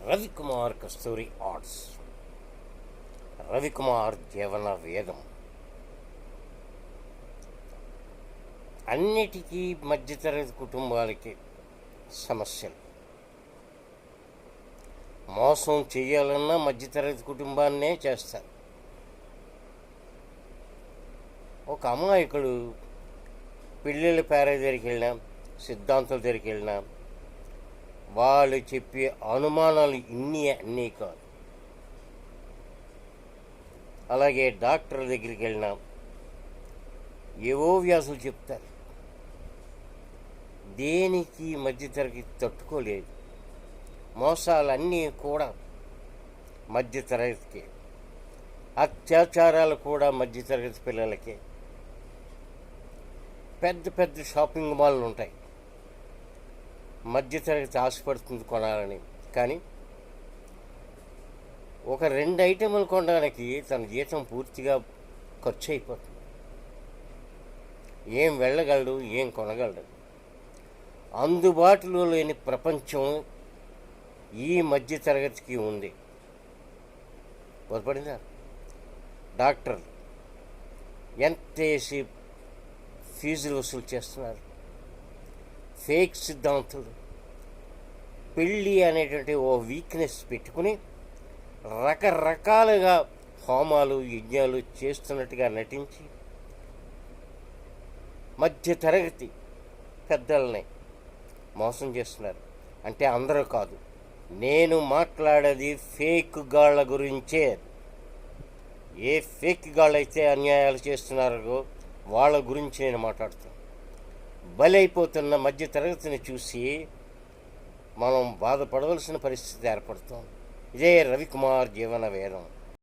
రవికుమార్ కస్తూరి arts, Ravikumar జీవన వేదం. అన్నిటికీ మధ్యతరగతి కుటుంబాలకి సమస్యలు. మోసం చేయాలన్నా మధ్యతరగతి కుటుంబాన్నే చేస్తారు. ఒక అమాయకుడు పిల్లల పేర దగ్గరికి వెళ్ళినా, సిద్ధాంతుల దగ్గరికి వెళ్ళినా, వాళ్ళు చెప్పే అనుమానాలు అన్నీ కాదు. అలాగే డాక్టర్ దగ్గరికి వెళ్ళినా ఏవో వ్యాసులు చెప్తారు. దేనికి మధ్యతరగతి తట్టుకోలేదు. మోసాలన్నీ కూడా మధ్యతరగతికి, అత్యాచారాలు కూడా మధ్యతరగతి పిల్లలకి. పెద్ద పెద్ద షాపింగ్ మాల్లు ఉంటాయి, మధ్యతరగతి ఆశపడుతుంది కొనాలని. కానీ ఒక 2 ఐటెంలు కొనడానికి తన జీతం పూర్తిగా ఖర్చు అయిపోతుంది. ఏం వెళ్ళగలడు, ఏం కొనగలడు? అందుబాటులో లేని ప్రపంచం ఈ మధ్యతరగతికి ఉంది. పొరపడిందా? డాక్టర్ ఎంతేసి ఫీజులు వసూలు చేస్తున్నారు. ఫేక్ సిద్ధాంతులు పెళ్ళి అనేటువంటి ఓ వీక్నెస్ పెట్టుకుని రకరకాలుగా హోమాలు యజ్ఞాలు చేస్తున్నట్టుగా నటించి మధ్యతరగతి పెద్దల్ని మోసం చేస్తున్నారు. అంటే అందరూ కాదు, నేను మాట్లాడేది ఫేక్ గాళ్ళ గురించే. ఏ ఫేక్ గాళ్ళు అయితే అన్యాయాలు చేస్తున్నారో వాళ్ళ గురించి నేను మాట్లాడుతాను. బలైపోతున్న మధ్యతరగతిని చూసి మనం బాధపడవలసిన పరిస్థితి ఏర్పడుతుంది. ఇదే రవికుమార్ జీవన వేదం.